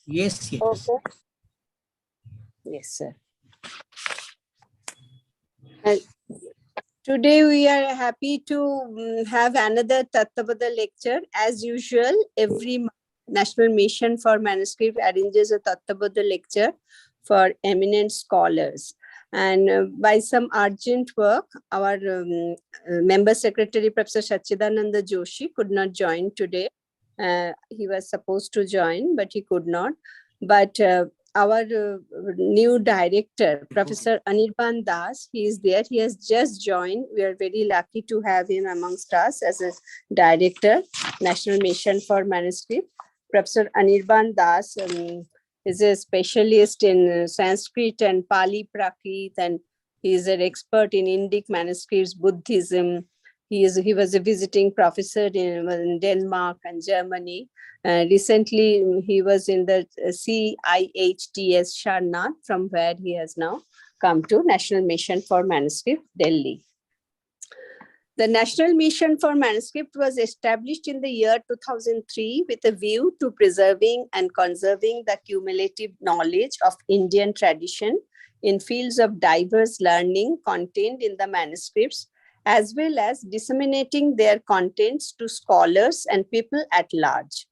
Yes, yes. Okay. Yes, sir. And today we are happy to have another Tattvabodha lecture. As usual, every month, National Mission for Manuscript arranges a Tattvabodha lecture for eminent scholars. And by some urgent work, our member secretary, Professor Sachchidanand Joshi, could not join today. He was supposed to join, but he could not. But our new director, Professor Anirban Das, he is there. He has just joined. We are very lucky to have him amongst us as a director, National Mission for Manuscript. Professor Anirban Das is a specialist in Sanskrit and Pali Prakrit, and he is an expert in Indic manuscripts, Buddhism. He was a visiting professor in Denmark and Germany. Recently, he was in the CIHTS Sharnath, from where he has now come to National Mission for Manuscript, Delhi. The National Mission for Manuscript was established in the year 2003 with a view to preserving and conserving the cumulative knowledge of Indian tradition in fields of diverse learning contained in the manuscripts, as well as disseminating their contents to scholars and people at large.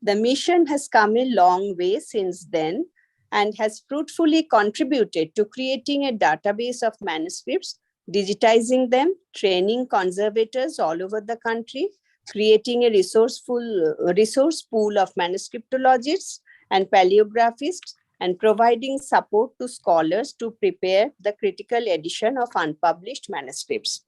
The mission has come a long way since then and has fruitfully contributed to creating a database of manuscripts, digitizing them, training conservators all over the country, creating a resource pool of manuscriptologists and paleographists, and providing support to scholars to prepare the critical edition of unpublished manuscripts.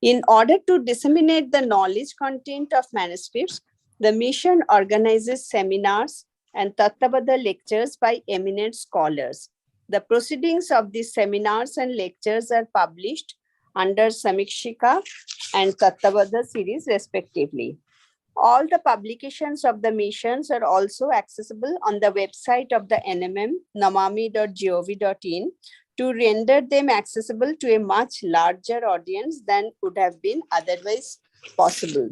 In order to disseminate the knowledge content of manuscripts, the mission organizes seminars and Tattvabodha lectures by eminent scholars. The proceedings of these seminars and lectures are published under Samikshika and Tattvabodha series respectively. All the publications of the missions are also accessible on the website of the NMM, namami.gov.in, to render them accessible to a much larger audience than would have been otherwise possible.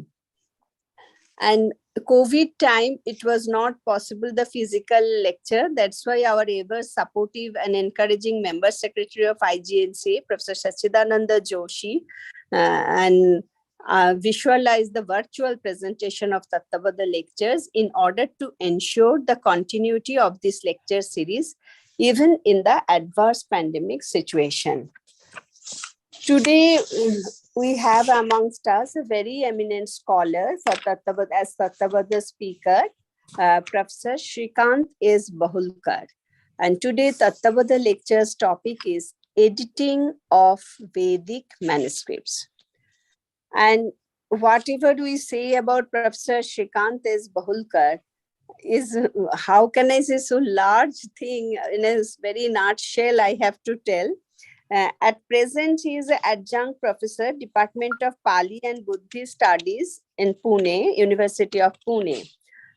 And COVID time, it was not possible, the physical lecture. That's why our ever supportive and encouraging member secretary of IGNCA, Professor Sachchidanand Joshi, and visualize the virtual presentation of Tattvabodha lectures in order to ensure the continuity of this lecture series, even in the adverse pandemic situation. Today, we have amongst us a very eminent scholar for Tattvabodha, as Tattvabodha speaker, Professor Srikant S Bahulkar. And today, Tattvabodha lecture's topic is editing of Vedic manuscripts. And whatever we say about Professor Srikant S Bahulkar is, how can I say, so large thing in a very nutshell, I have to tell. At present, he is an adjunct professor, Department of Pali and Buddhist Studies in Pune, University of Pune.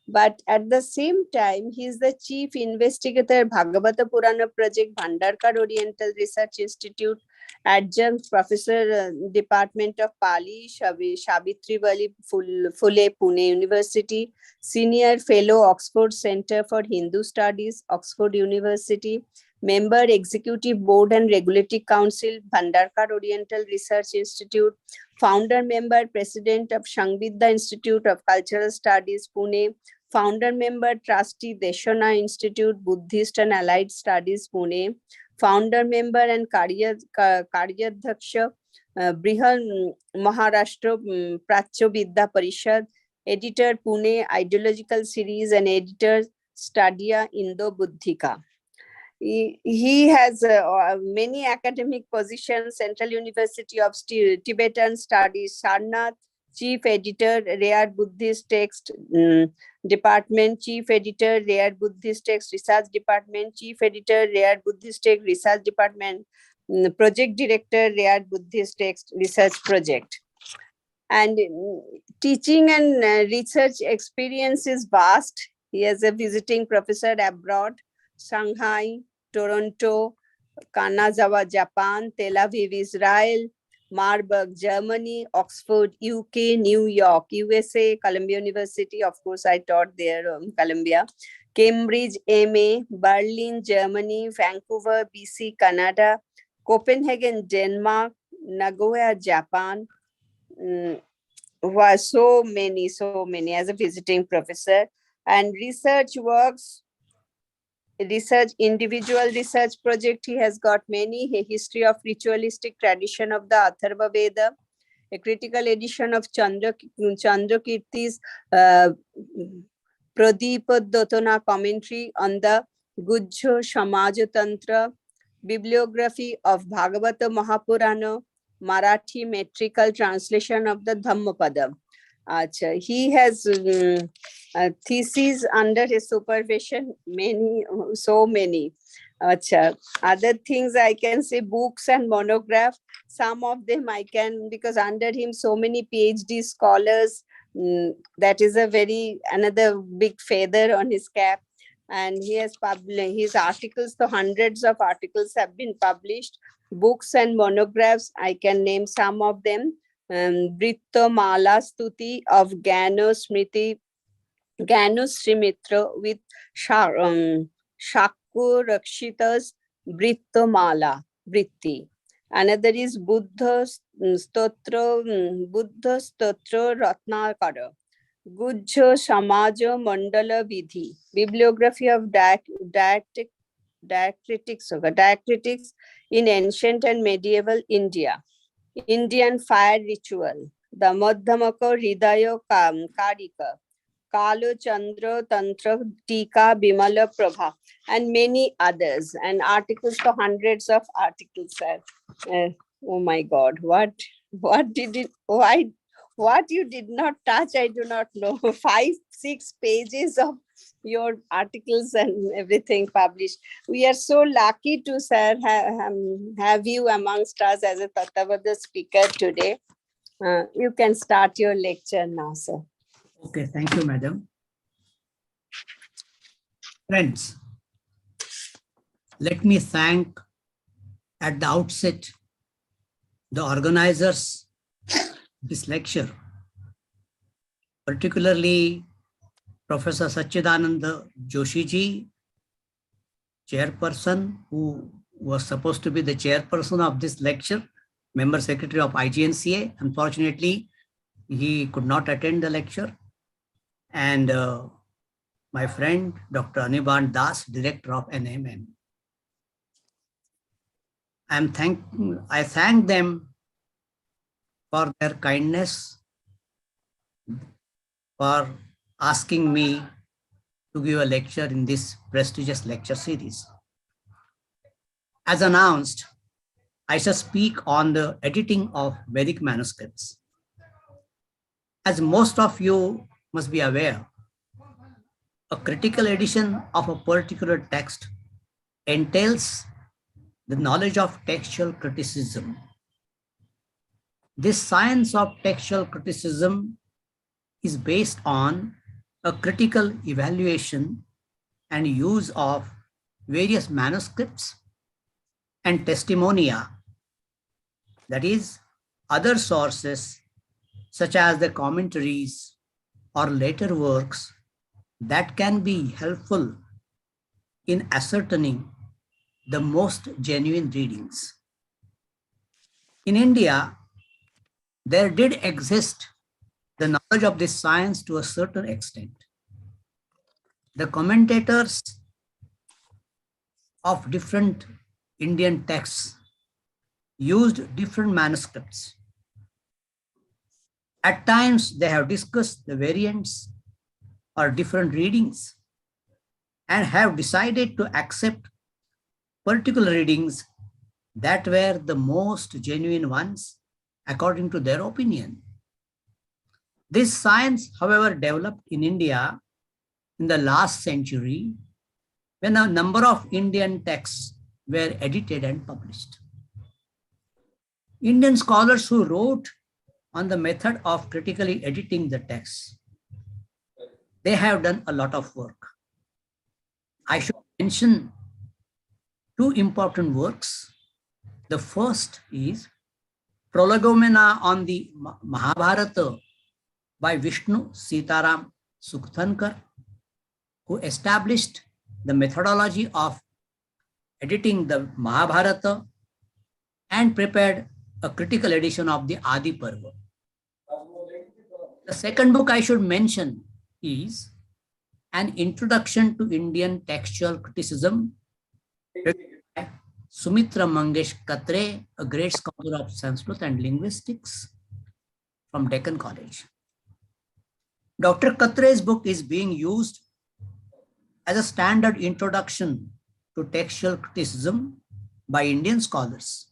But at the same time, he is the chief investigator, Bhagavata Purana Project, Bhandarkar Oriental Research Institute, adjunct professor, Department of Pali, Savitribai Phule, Pune University, senior fellow, Oxford Center for Hindu Studies, Oxford University, member, Executive Board and Regulatory Council, Bhandarkar Oriental Research Institute, founder member, President of Sangvidya Institute of Cultural Studies, Pune, founder member, Trustee, Deshana Institute, Buddhist and Allied Studies, Pune, founder member and Karyadhaksha, Brihan Maharashtra Prachya Vidya Parishad, editor, Pune Ideological Series, and editor, Stadia Indo-Buddhika. He has many academic positions, Central University of Tibetan Studies, Sarnath, Chief Editor, Rare Buddhist Text Department, Chief Editor, Rare Buddhist Text Research Department, Chief Editor, Rare Buddhist Text Research Department, Project Director, Rare Buddhist Text Research Project. And teaching and research experience is vast. He is a visiting professor abroad, Shanghai, Toronto, Kanazawa, Japan, Tel Aviv, Israel, Marburg, Germany, Oxford, UK, New York, USA, Columbia University, of course, I taught there, Columbia, Cambridge, MA, Berlin, Germany, Vancouver, BC, Canada, Copenhagen, Denmark, Nagoya, Japan. Was so many as a visiting professor. And research works, individual research project, he has got many. A history of ritualistic tradition of the Atharvaveda, a critical edition of Chandrakirti's Pradipadotana commentary on the Gujjo Samaja Tantra, bibliography of Bhagavata Mahapurana, Marathi metrical translation of the Dhammapada. Achha, he has theses under his supervision, many, so many. Achha. Other things I can say, books and monograph. Some of them I can, because under him so many PhD scholars. That is a another big feather on his cap. And he has published his articles, so hundreds of articles have been published. Books and monographs, I can name some of them. Britta Mala Stuti of Gano Srimitra with Shakku Rakshita's Britta Mala, Britti. Another is Buddha Stotra Ratnakara, Gujja Samaja Mandala Vidhi, bibliography of diacritics in ancient and medieval India, Indian fire ritual, the Madhyamaka Hridaya Karika, Kalo Chandra Tantra Tika Bimala Prabha, and many others, and articles, for hundreds of articles, sir. Oh my God, what did it, why, what you did not touch, I do not know. 5-6 pages of your articles and everything published. We are so lucky to, sir, have you amongst us as a Tattvabodha speaker today. You can start your lecture now, sir. Okay, thank you, madam. Friends, let me thank at the outset the organizers of this lecture, particularly Professor Sachchidanand Joshi ji, chairperson, who was supposed to be the chairperson of this lecture, member secretary of IGNCA. Unfortunately, he could not attend the lecture. And my friend, Dr. Anirban Das, director of NMM. I thank them for their kindness, for asking me to give a lecture in this prestigious lecture series. As announced, I shall speak on the editing of Vedic manuscripts. As most of you must be aware, a critical edition of a particular text entails the knowledge of textual criticism. This science of textual criticism is based on a critical evaluation and use of various manuscripts and testimonia, that is, other sources such as the commentaries or later works that can be helpful in ascertaining the most genuine readings. In India, there did exist the knowledge of this science to a certain extent. The commentators of different Indian texts used different manuscripts. At times, they have discussed the variants or different readings and have decided to accept particular readings that were the most genuine ones according to their opinion. This science, however, developed in India in the last century when a number of Indian texts were edited and published. Indian scholars who wrote on the method of critically editing the texts, they have done a lot of work. I should mention two important works. The first is Prolegomena on the Mahabharata by Vishnu Sitaram Sukthankar, who established the methodology of editing the Mahabharata and prepared a critical edition of the Adi Parva. The second book I should mention is An Introduction to Indian Textual Criticism, written by Sumitra Mangesh Katre, a great scholar of Sanskrit and linguistics from Deccan College. Dr. Katre's book is being used as a standard introduction to textual criticism by Indian scholars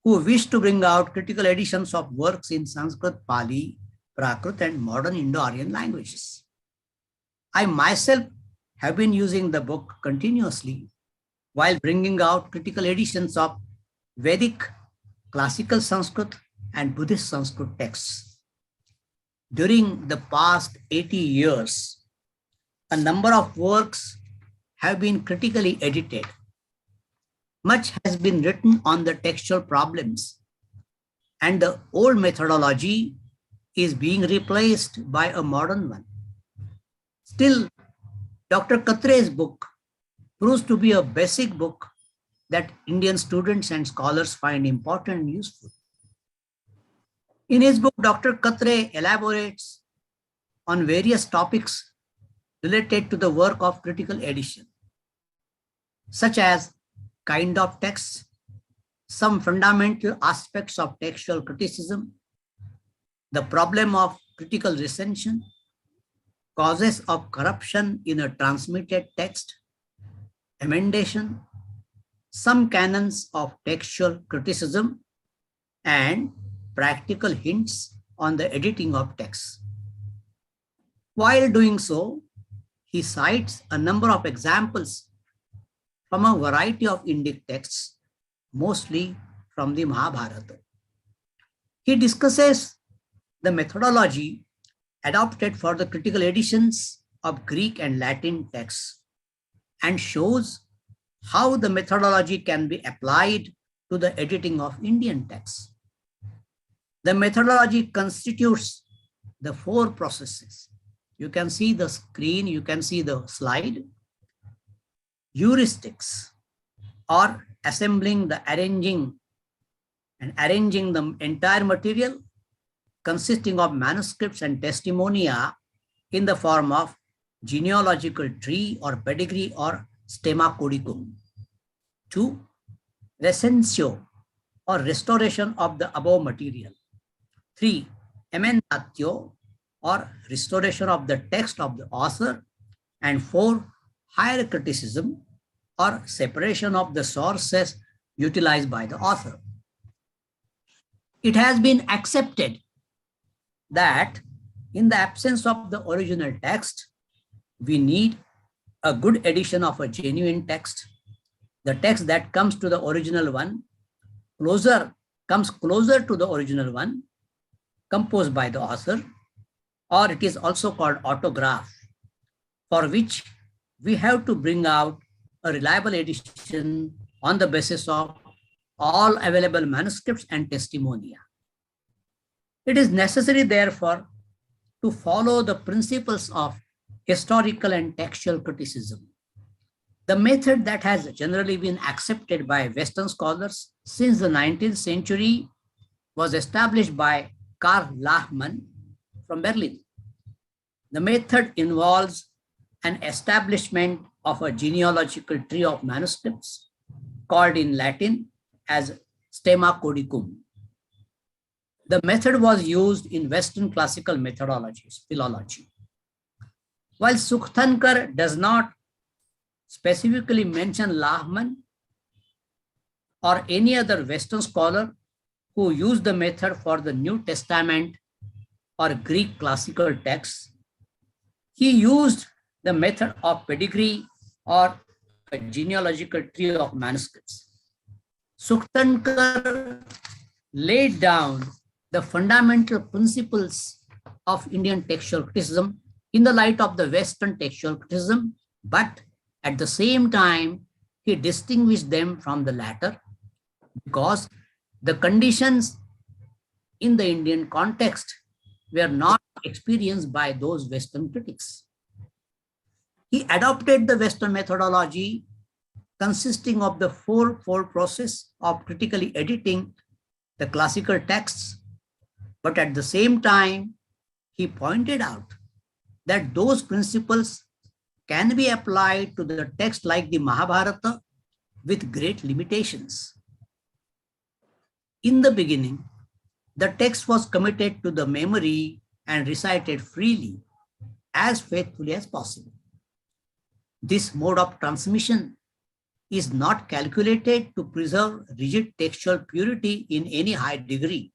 who wish to bring out critical editions of works in Sanskrit, Pali, Prakrit, and modern Indo-Aryan languages. I myself have been using the book continuously while bringing out critical editions of Vedic, classical Sanskrit, and Buddhist Sanskrit texts. During the past 80 years, a number of works have been critically edited. Much has been written on the textual problems, and the old methodology is being replaced by a modern one. Still, Dr. Katre's book proves to be a basic book that Indian students and scholars find important and useful. In his book, Dr. Katre elaborates on various topics related to the work of critical edition, such as kind of text, some fundamental aspects of textual criticism, the problem of critical recension, causes of corruption in a transmitted text, emendation, some canons of textual criticism, and practical hints on the editing of texts. While doing so, he cites a number of examples from a variety of Indic texts, mostly from the Mahabharata. He discusses the methodology adopted for the critical editions of Greek and Latin texts and shows how the methodology can be applied to the editing of Indian texts. The methodology constitutes the four processes. You can see the screen, you can see the slide. Heuristics, or assembling the arranging the entire material consisting of manuscripts and testimonia in the form of genealogical tree or pedigree or stemma codicum. 2. Recensio, or restoration of the above material. 3. Emendatio, or restoration of the text of the author. And 4. Higher criticism, or separation of the sources utilized by the author. It has been accepted that in the absence of the original text, we need a good edition of a genuine text. The text that comes to the original one comes closer to the original one composed by the author, or it is also called autograph, for which we have to bring out a reliable edition on the basis of all available manuscripts and testimonia. It is necessary, therefore, to follow the principles of historical and textual criticism. The method that has generally been accepted by Western scholars since the 19th century was established by Karl Lachmann from Berlin. The method involves an establishment of a genealogical tree of manuscripts called in Latin as stemma codicum. The method was used in Western classical methodologies, philology. While Sukthankar does not specifically mention Lachmann or any other Western scholar who used the method for the New Testament or Greek classical texts, he used the method of pedigree or a genealogical tree of manuscripts. Sukthankar laid down the fundamental principles of Indian textual criticism in the light of the Western textual criticism, but at the same time, he distinguished them from the latter because the conditions in the Indian context were not experienced by those Western critics. He adopted the Western methodology consisting of the fourfold process of critically editing the classical texts, but at the same time, he pointed out that those principles can be applied to the text like the Mahabharata with great limitations. In the beginning, the text was committed to the memory and recited freely, as faithfully as possible. This mode of transmission is not calculated to preserve rigid textual purity in any high degree,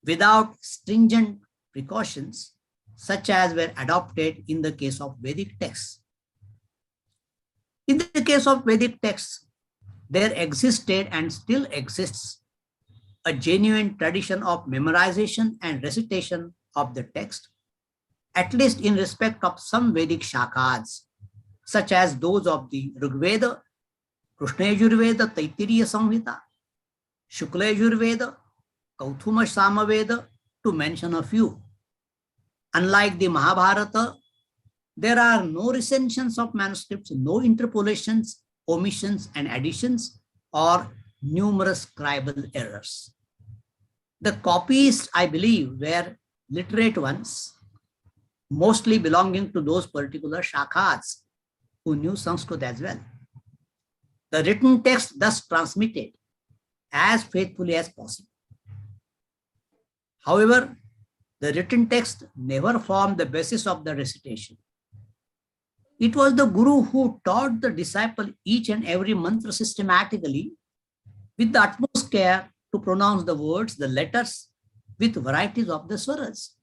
without stringent precautions such as were adopted in the case of Vedic texts. In the case of Vedic texts, there existed and still exists a genuine tradition of memorization and recitation of the text, at least in respect of some Vedic shakas, such as those of the Rigveda, Krishnayajurveda, Taittiriya Samhita, Shuklajurveda, Kauthuma Samaveda, to mention a few. Unlike the Mahabharata, there are no recensions of manuscripts, no interpolations, omissions, and additions, or numerous scribal errors. The copies, I believe, were literate ones, mostly belonging to those particular shakas who knew Sanskrit as well. The written text thus transmitted as faithfully as possible. However, the written text never formed the basis of the recitation. It was the Guru who taught the disciple each and every mantra systematically with the utmost care to pronounce the words, the letters, with varieties of the swaras.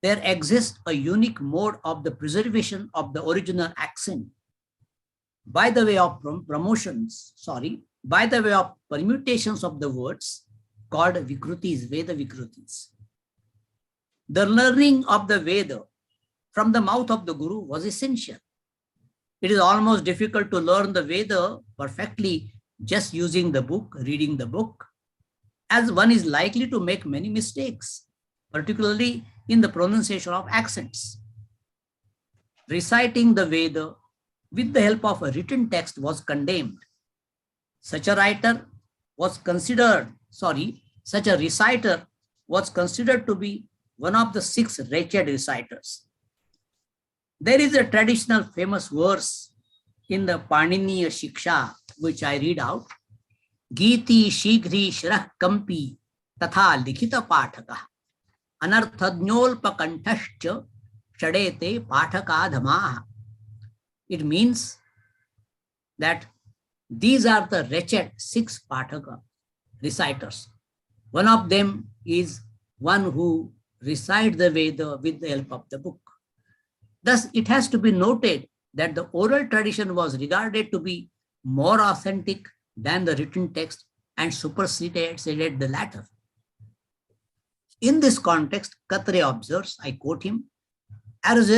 There exists a unique mode of the preservation of the original accent by the way of by the way of permutations of the words called Vikrutis, Veda Vikrutis. The learning of the Veda from the mouth of the Guru was essential. It is almost difficult to learn the Veda perfectly just using the book, reading the book, as one is likely to make many mistakes, particularly in the pronunciation of accents. Reciting the Veda with the help of a written text was condemned. Such a reciter was considered to be one of the 6 wretched reciters. There is a traditional famous verse in the Paniniya Shiksha, which I read out. Giti Shigri Shrah Kampi Tatha Likhita Pathaka Anarthadnyolpa Kanthascha Shadete Pathaka Dhamaha. It means that these are the wretched 6 Pathaka reciters. One of them is one who recites the Veda with the help of the book. Thus, it has to be noted that the oral tradition was regarded to be more authentic than the written text and superseded the latter. In this context, Katre observes, I quote him, as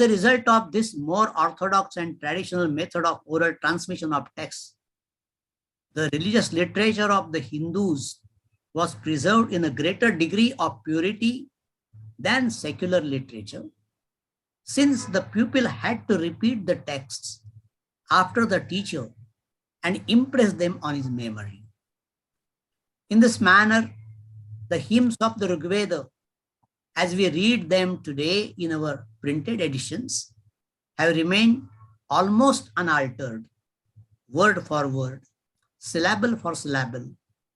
a result of this more orthodox and traditional method of oral transmission of texts, the religious literature of the Hindus was preserved in a greater degree of purity than secular literature, since the pupil had to repeat the texts after the teacher and impress them on his memory. In this manner, the hymns of the Rigveda, as we read them today in our printed editions, have remained almost unaltered, word for word, syllable for syllable,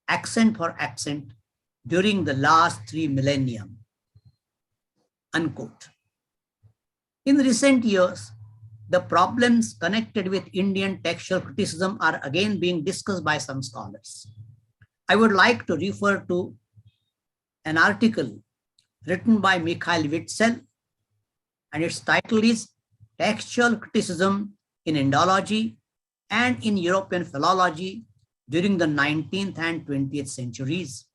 accent for accent, during the last 3 millennia. Unquote. In recent years, the problems connected with Indian textual criticism are again being discussed by some scholars. I would like to refer to an article written by Mikhail Witzel, and its title is Textual Criticism in Indology and in European Philology during the 19th and 20th centuries.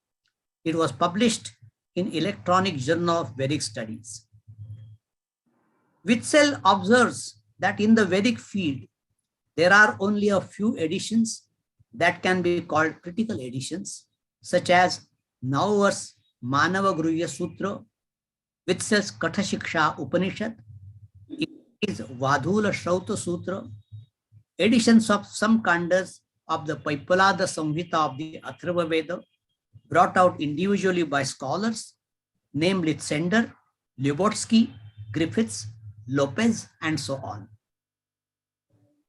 It was published in Electronic Journal of Vedic Studies. Witzel observes that in the Vedic field, there are only a few editions that can be called critical editions, such as now verse Manava Gruhya Sutra, which says Katha Shiksha Upanishad, is Vadhula Shrauta Sutra, editions of some kandas of the Paipalada Samhita of the Atharvaveda, brought out individually by scholars, namely Sender, Lubotsky, Griffiths, Lopez, and so on.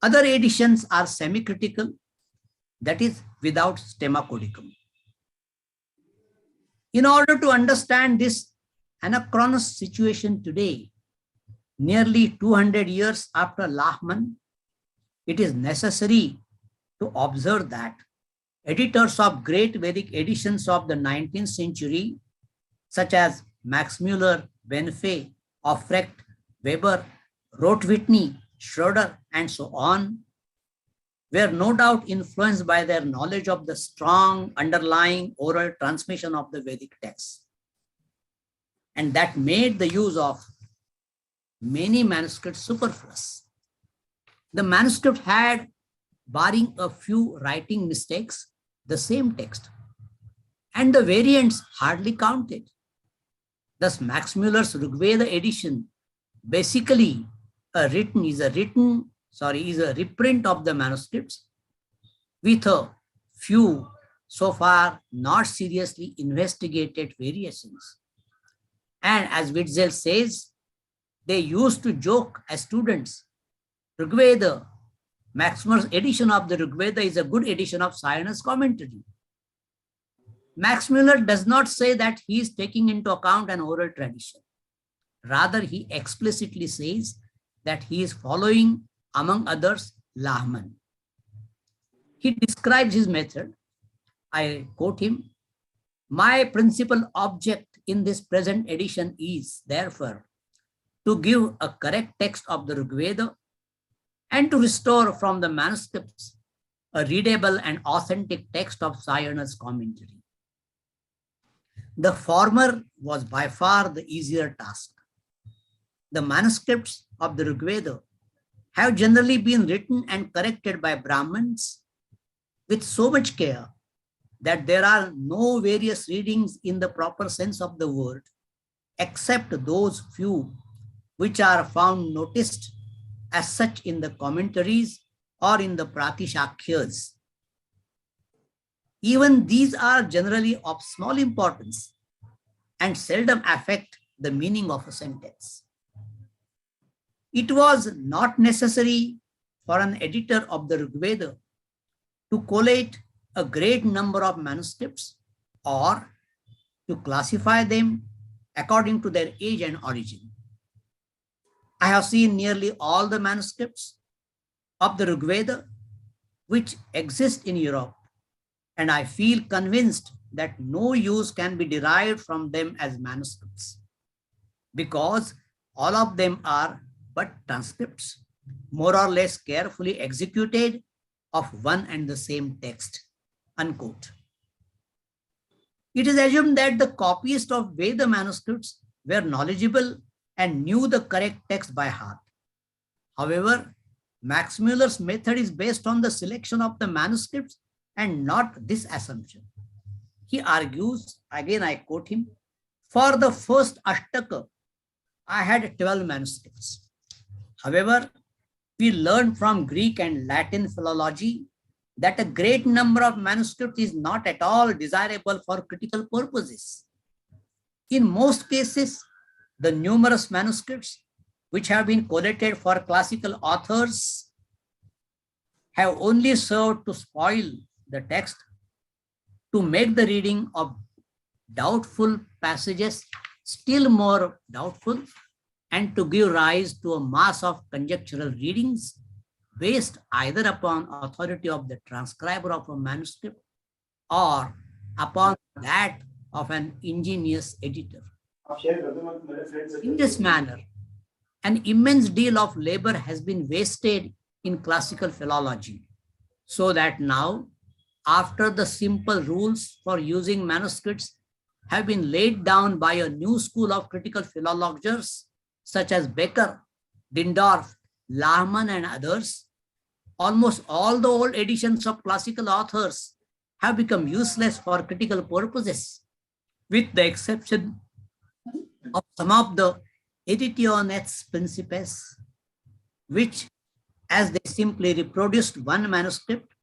Other editions are semi-critical, that is, without stemma codicum. In order to understand this anachronous situation today, nearly 200 years after Lahman, it is necessary to observe that editors of great Vedic editions of the 19th century, such as Max Muller, Benfey, Offrecht, Weber, Roth-Whitney, Schroeder, and so on, were no doubt influenced by their knowledge of the strong underlying oral transmission of the Vedic texts. And that made the use of many manuscripts superfluous. The manuscript had, barring a few writing mistakes, the same text, and the variants hardly counted. Thus, Max Muller's Rigveda edition basically is a reprint of the manuscripts with a few so far not seriously investigated variations. And as Witzel says, they used to joke as students, Rigveda, Max Muller's edition of the Rigveda is a good edition of Sayana's commentary. Max Muller does not say that he is taking into account an oral tradition. Rather, he explicitly says that he is following, among others, Lahman. He describes his method. I quote him, "My principal object in this present edition is, therefore, to give a correct text of the Rigveda and to restore from the manuscripts a readable and authentic text of Sayana's commentary." The former was by far the easier task. The manuscripts of the Rigveda have generally been written and corrected by Brahmins with so much care that there are no various readings in the proper sense of the word, except those few which are found noticed as such in the commentaries or in the Pratishakyas. Even these are generally of small importance and seldom affect the meaning of a sentence. It was not necessary for an editor of the Rigveda to collate a great number of manuscripts or to classify them according to their age and origin. I have seen nearly all the manuscripts of the Rigveda which exist in Europe, and I feel convinced that no use can be derived from them as manuscripts, because all of them are but transcripts, more or less carefully executed of one and the same text, unquote. It is assumed that the copyists of Veda manuscripts were knowledgeable and knew the correct text by heart. However, Max Muller's method is based on the selection of the manuscripts and not this assumption. He argues, again I quote him, "For the first Ashtaka, I had 12 manuscripts. However, we learned from Greek and Latin philology that a great number of manuscripts is not at all desirable for critical purposes. In most cases, the numerous manuscripts which have been collated for classical authors have only served to spoil the text, to make the reading of doubtful passages still more doubtful, and to give rise to a mass of conjectural readings based either upon authority of the transcriber of a manuscript or upon that of an ingenious editor. In this manner, an immense deal of labor has been wasted in classical philology, so that now, after the simple rules for using manuscripts have been laid down by a new school of critical philologists such as Becker, Dindorf, Lahman, and others, almost all the old editions of classical authors have become useless for critical purposes with the exception of some of the editiones principes, which, as they simply reproduced one manuscript,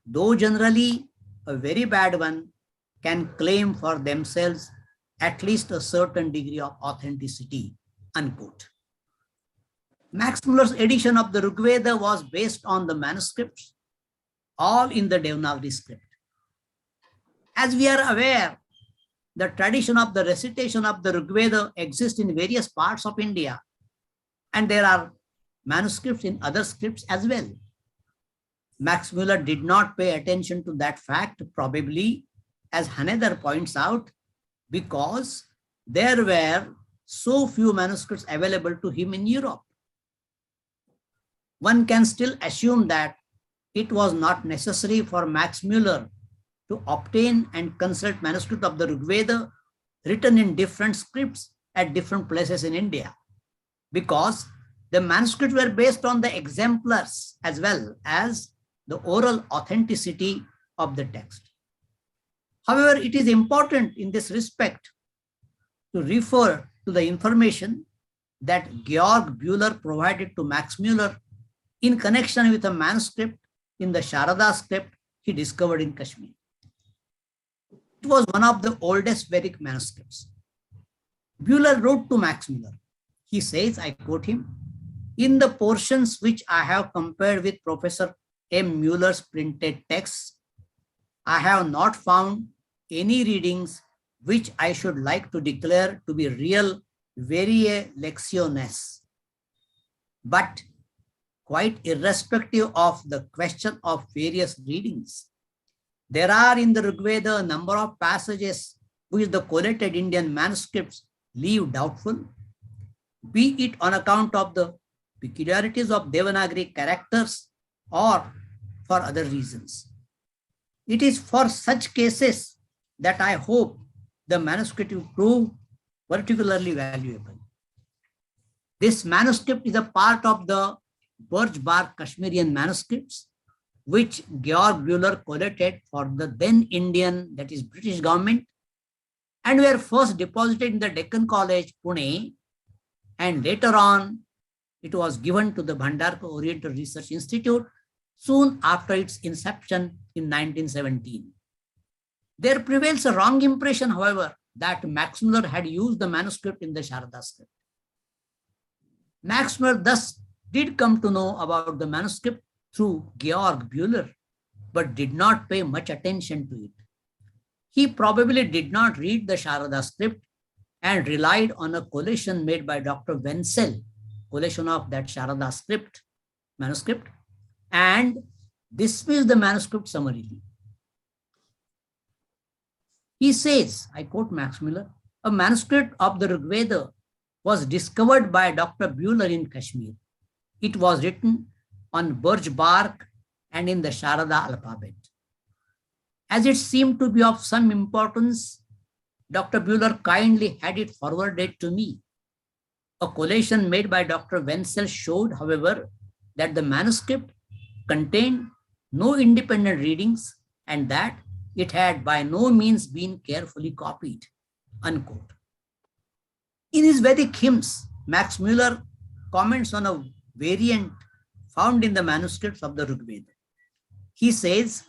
though generally a very bad one, can claim for themselves at least a certain degree of authenticity, unquote. Max Muller's edition of the Rigveda was based on the manuscripts, all in the Devanagari script. As we are aware, the tradition of the recitation of the Rigveda exists in various parts of India, and there are manuscripts in other scripts as well. Max Muller did not pay attention to that fact, probably, as Haneder points out, because there were so few manuscripts available to him in Europe. One can still assume that it was not necessary for Max Muller to obtain and consult manuscript of the Rigveda written in different scripts at different places in India, because the manuscripts were based on the exemplars as well as the oral authenticity of the text. However, it is important in this respect to refer to the information that Georg Bühler provided to Max Muller in connection with a manuscript in the Sharada script he discovered in Kashmir. It was one of the oldest Vedic manuscripts. Bühler wrote to Max Muller. He says, I quote him, "In the portions which I have compared with Professor M. Muller's printed texts, I have not found any readings which I should like to declare to be real variae lectiones. But quite irrespective of the question of various readings, there are in the Rigveda a number of passages which the collated Indian manuscripts leave doubtful, be it on account of the peculiarities of Devanagari characters or for other reasons. It is for such cases that I hope the manuscript will prove particularly valuable. This manuscript is a part of the birch bark Kashmirian manuscripts, which Georg Bühler collated for the then Indian, that is British government, and were first deposited in the Deccan College, Pune, and later on it was given to the Bhandarkar Oriental Research Institute soon after its inception in 1917. There prevails a wrong impression, however, that Max Muller had used the manuscript in the Sharada script. Max Muller thus did come to know about the manuscript through Georg Bühler, but did not pay much attention to it. He probably did not read the Sharada script and relied on a collation made by Dr. Wenzel, collation of that Sharada script, manuscript, and dismissed the manuscript summarily. He says, I quote Max Muller, a manuscript of the Rigveda was discovered by Dr. Bühler in Kashmir. It was written on birch bark and in the Sharada alphabet. As it seemed to be of some importance, Dr. Bühler kindly had it forwarded to me. A collation made by Dr. Wenzel showed, however, that the manuscript contained no independent readings and that it had by no means been carefully copied, unquote. In his Vedic hymns, Max Muller comments on a variant found in the manuscripts of the Rigveda. He says,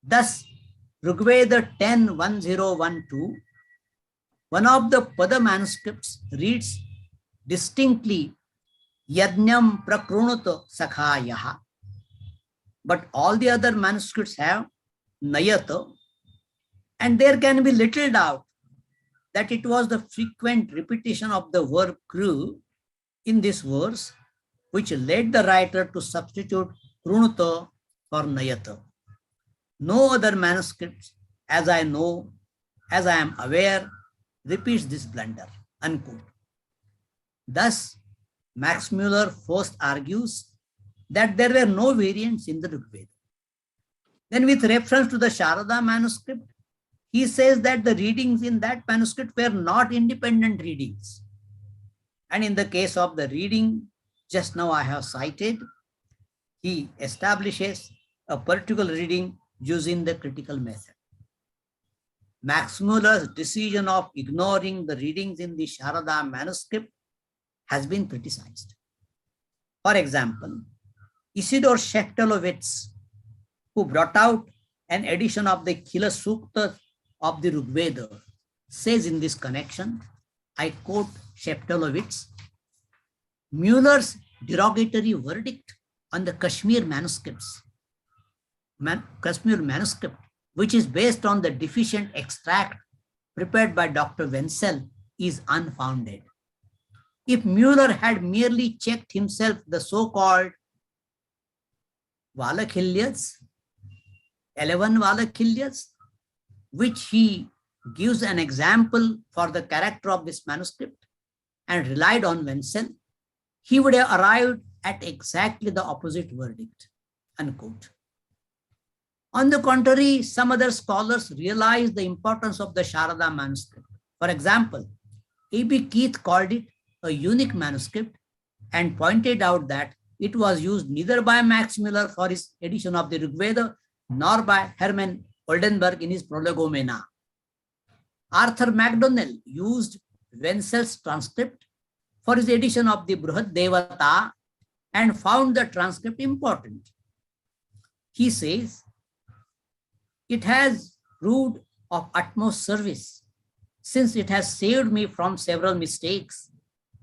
thus, Rigveda 10.1012, one of the Pada manuscripts reads distinctly, Yajnam prakrunata sakhayaha. But all the other manuscripts have Nayata, and there can be little doubt that it was the frequent repetition of the verb kru in this verse which led the writer to substitute Krunata for Nayata. No other manuscripts, as I am aware, repeats this blunder, unquote. Thus, Max Muller first argues that there were no variants in the Rigveda. Then with reference to the Sharada manuscript, he says that the readings in that manuscript were not independent readings. And in the case of the reading just now I have cited, he establishes a particular reading using the critical method. Max Muller's decision of ignoring the readings in the Sharada manuscript has been criticized. For example, Isidor Sheftelovitz, who brought out an edition of the Khila Sukta of the Rigveda, says in this connection, I quote Sheftelovitz, Muller's derogatory verdict on the Kashmir manuscript, which is based on the deficient extract prepared by Dr. Wenzel, is unfounded. If Muller had merely checked himself the so-called Valakhilias, 11 Valakhilias, which he gives an example for the character of this manuscript, and relied on Wenzel, he would have arrived at exactly the opposite verdict, unquote. On the contrary, some other scholars realized the importance of the Sharada manuscript. For example, A.B. Keith called it a unique manuscript and pointed out that it was used neither by Max Muller for his edition of the Rigveda nor by Hermann Oldenburg in his Prolegomena. Arthur MacDonnell used Wenzel's transcript for his edition of the Bruhad Devata and found the transcript important. He says, it has proved of utmost service, since it has saved me from several mistakes,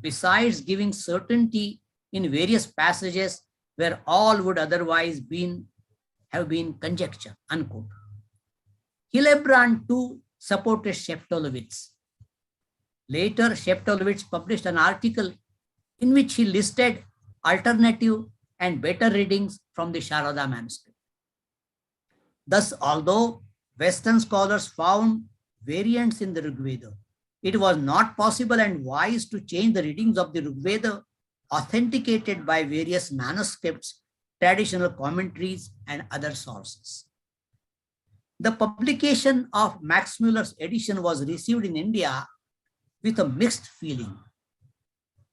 besides giving certainty in various passages where all would otherwise have been conjecture, unquote. Hillebrand too supported Sheftelovitz. Later, Sheftelovitz published an article in which he listed alternative and better readings from the Sharada manuscript. Thus, although Western scholars found variants in the Rigveda, it was not possible and wise to change the readings of the Rigveda authenticated by various manuscripts, traditional commentaries, and other sources. The publication of Max Muller's edition was received in India with a mixed feeling.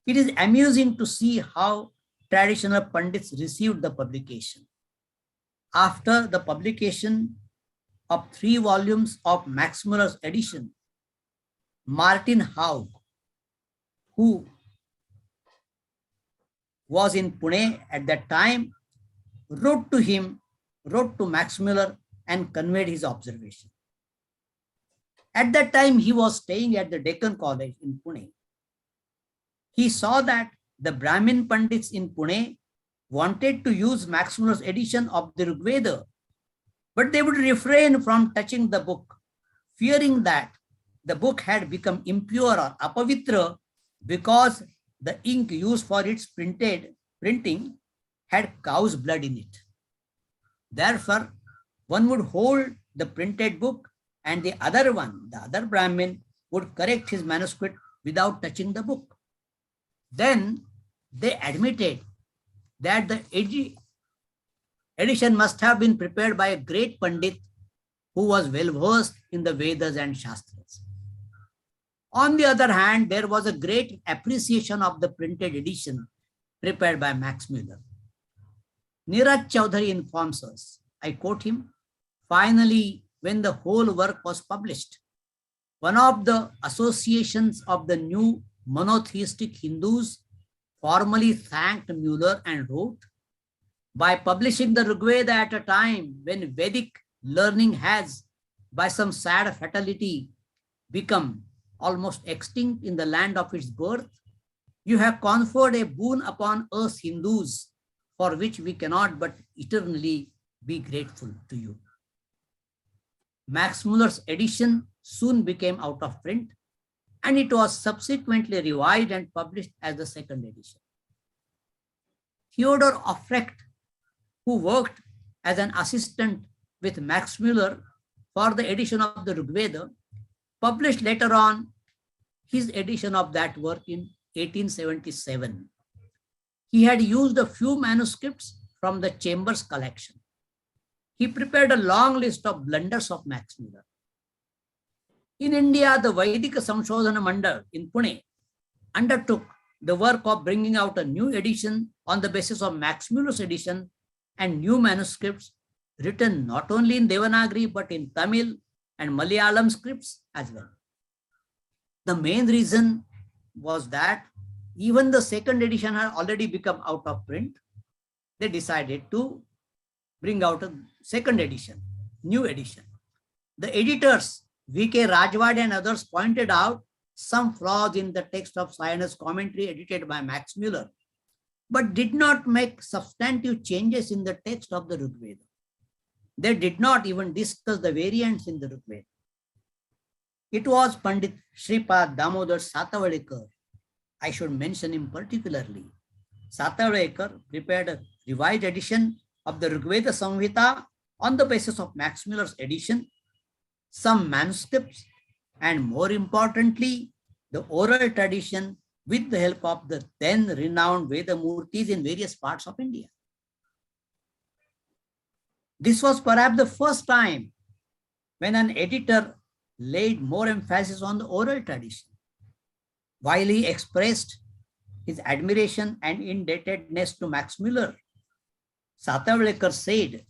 It is amusing to see how traditional pundits received the publication. After the publication of 3 volumes of Max Muller's edition, Martin Haug, who was in Pune at that time, wrote to Max Muller and conveyed his observation. At that time, he was staying at the Deccan College in Pune. He saw that the Brahmin Pandits in Pune wanted to use Max Muller's edition of the Rigveda, but they would refrain from touching the book, fearing that the book had become impure or apavitra because the ink used for its printing had cow's blood in it. Therefore, one would hold the printed book and the other Brahmin, would correct his manuscript without touching the book. Then they admitted that the edition must have been prepared by a great Pandit who was well versed in the Vedas and Shastras. On the other hand, there was a great appreciation of the printed edition prepared by Max Muller. Niraj Chaudhary informs us, I quote him, finally, when the whole work was published, one of the associations of the new monotheistic Hindus formally thanked Muller and wrote, by publishing the Rigveda at a time when Vedic learning has, by some sad fatality, become almost extinct in the land of its birth, you have conferred a boon upon us Hindus, for which we cannot but eternally be grateful to you. Max Muller's edition soon became out of print, and it was subsequently revised and published as the second edition. Theodor Aufrecht, who worked as an assistant with Max Muller for the edition of the Rigveda, published later on his edition of that work in 1877. He had used a few manuscripts from the Chambers collection. He prepared a long list of blunders of Max Muller. In India, the Vedic Samshodhana Mandal in Pune undertook the work of bringing out a new edition on the basis of Max Muller's edition and new manuscripts written not only in Devanagari but in Tamil, and Malayalam scripts as well. The main reason was that even the second edition had already become out of print. They decided to bring out a second edition, new edition. The editors, V.K. Rajwade and others, pointed out some flaws in the text of Sayana's commentary edited by Max Muller, but did not make substantive changes in the text of the Rig Veda. They did not even discuss the variants in the Rig Veda. It was Pandit Shripad Damodar Satavadekar, I should mention him particularly. Satavadekar prepared a revised edition of the Rig Veda Samhita on the basis of Max Muller's edition, some manuscripts, and more importantly, the oral tradition with the help of the then renowned Veda Murtis in various parts of India. This was perhaps the first time when an editor laid more emphasis on the oral tradition. While he expressed his admiration and indebtedness to Max Muller, Satavadekar said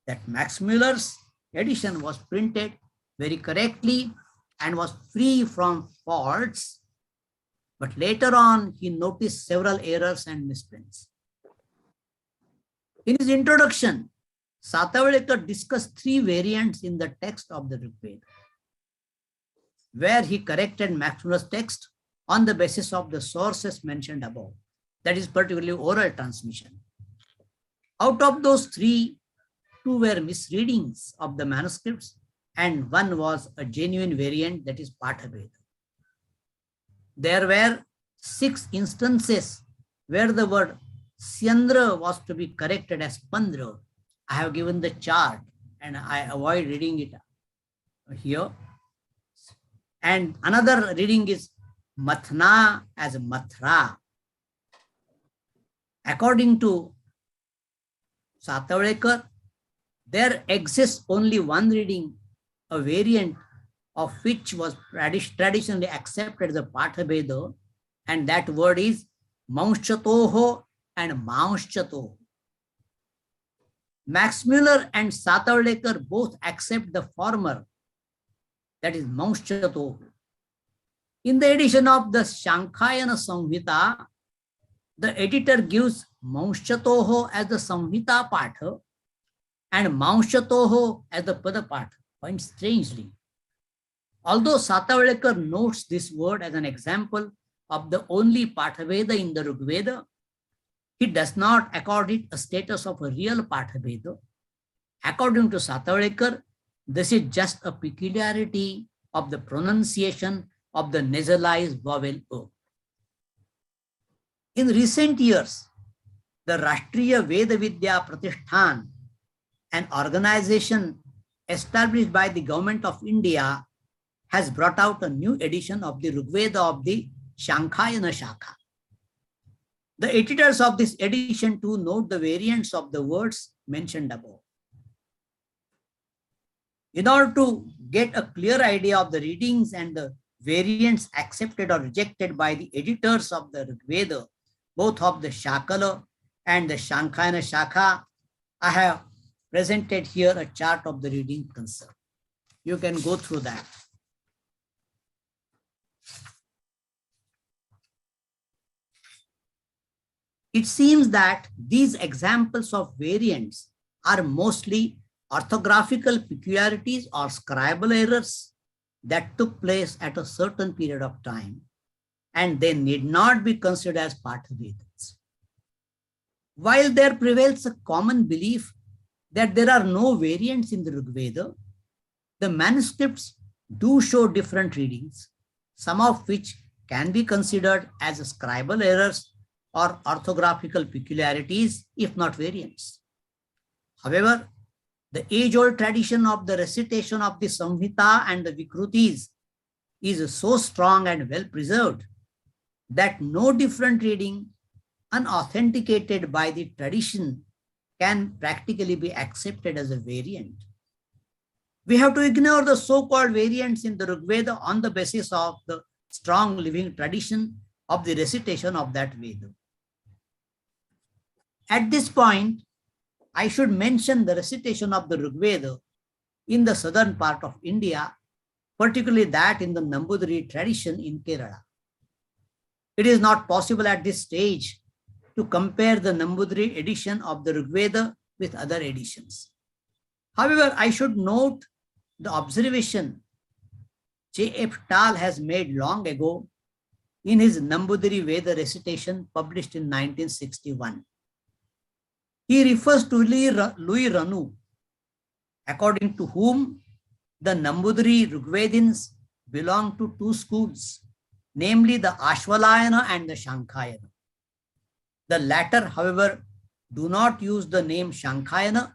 that Max Muller's edition was printed very correctly and was free from faults, but later on he noticed several errors and misprints. In his introduction, Satavadekar discussed three variants in the text of the Rig Veda, where he corrected Max Muller's text on the basis of the sources mentioned above, that is particularly oral transmission. Out of those three, two were misreadings of the manuscripts and one was a genuine variant, that is Pathabheda. There were 6 instances where the word Syandra was to be corrected as Pandra. I have given the chart and I avoid reading it here. And another reading is Mathna as Mathra. According to Satavadekar, there exists only one reading, a variant of which was traditionally accepted as a Pathabheda, and that word is Maunshatoho and Maunshatoho. Max Muller and Satavadekar both accept the former, that is Maunshatoho. In the edition of the Shankhayana Samhita, the editor gives Maunshatoho as the Samhita Patha and Maunshatoho as the Pada Patha, quite strangely. Although Satavadekar notes this word as an example of the only Pathabheda in the Rig Veda, he does not accord it a status of a real Pathabheda. According to Satavadekar, this is just a peculiarity of the pronunciation of the nasalized vowel O. In recent years, the Rashtriya Veda Vidya Pratishthan, an organization established by the government of India, has brought out a new edition of the Rig Veda of the Shankhayana Shakha. The editors of this edition too note the variants of the words mentioned above. In order to get a clear idea of the readings and the variants accepted or rejected by the editors of the Rig Veda, both of the Shakala and the Shankhayana Shakha, I have presented here a chart of the reading concerned. You can go through that. It seems that these examples of variants are mostly orthographical peculiarities or scribal errors that took place at a certain period of time, and they need not be considered as Pathabhedas. While there prevails a common belief that there are no variants in the Rig Veda, the manuscripts do show different readings, some of which can be considered as scribal errors or orthographical peculiarities, if not variants. However, the age-old tradition of the recitation of the Samhita and the Vikrutis is so strong and well preserved that no different reading unauthenticated by the tradition can practically be accepted as a variant. We have to ignore the so-called variants in the Rig Veda on the basis of the strong living tradition of the recitation of that Veda. At this point, I should mention the recitation of the Rig Veda in the southern part of India, particularly that in the Nambudiri tradition in Kerala. It is not possible at this stage to compare the Nambudiri edition of the Rigveda with other editions. However, I should note the observation J.F. Tal has made long ago in his Nambudiri Veda recitation published in 1961. He refers to Louis Ranu, according to whom the Nambudiri Rigvedins belong to two schools, namely the Ashvalayana and the Shankhayana. The latter, however, do not use the name Shankhayana,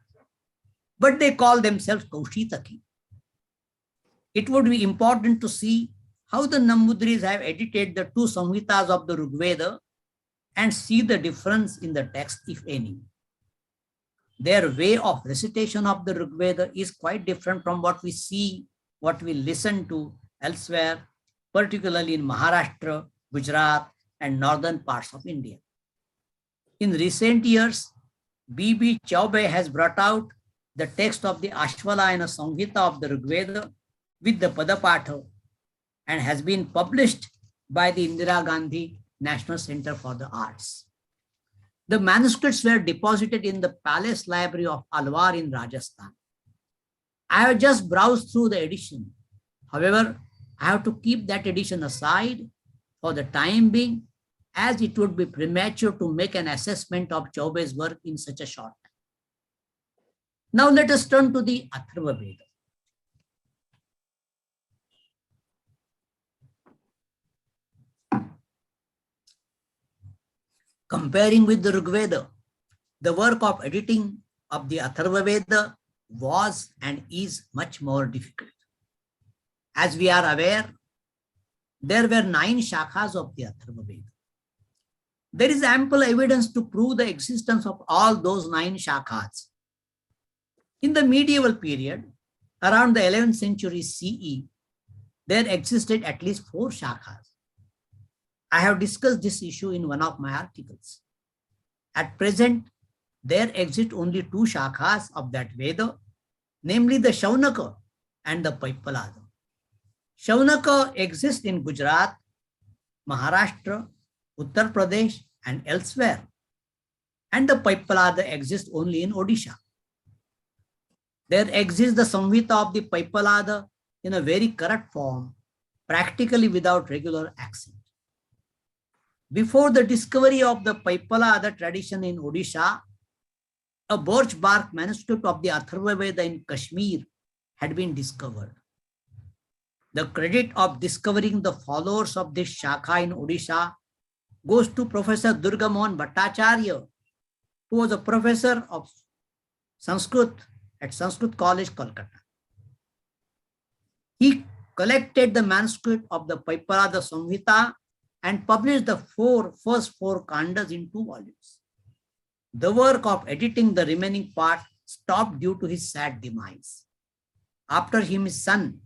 but they call themselves Kaushitaki. It would be important to see how the Nambudiris have edited the two Samhitas of the Rigveda and see the difference in the text, if any. Their way of recitation of the Rigveda is quite different from what we see, what we listen to elsewhere, particularly in Maharashtra, Gujarat, and northern parts of India. In recent years, B.B. Chaubey has brought out the text of the Ashvalayana Samhita of the Rigveda with the Padapatha and has been published by the Indira Gandhi National Center for the Arts. The manuscripts were deposited in the Palace Library of Alwar in Rajasthan. I have just browsed through the edition. However, I have to keep that edition aside for the time being, as it would be premature to make an assessment of Chaubey's work in such a short time. Now let us turn to the Atharvaveda. Comparing with the Rigveda, the work of editing of the Atharvaveda was and is much more difficult. As we are aware, there were 9 shakhas of the Atharvaveda. There is ample evidence to prove the existence of all those 9 shakhas. In the medieval period, around the 11th century CE, there existed at least 4 shakhas. I have discussed this issue in one of my articles. At present, there exist only 2 shakhas of that Veda, namely the Shaunaka and the Paipalada. Shaunaka exists in Gujarat, Maharashtra, Uttar Pradesh, and elsewhere, and the Paipalada exists only in Odisha. There exists the Samhita of the Paipalada in a very correct form, practically without regular accent. Before the discovery of the Paipalada tradition in Odisha, a birch bark manuscript of the Atharvaveda in Kashmir had been discovered. The credit of discovering the followers of this Shakha in Odisha goes to Professor Durgamohan Bhattacharya, who was a professor of Sanskrit at Sanskrit College, Kolkata. He collected the manuscript of the Paipalada Samhita and published the first four kandas in 2 volumes. The work of editing the remaining part stopped due to his sad demise. After him, his son,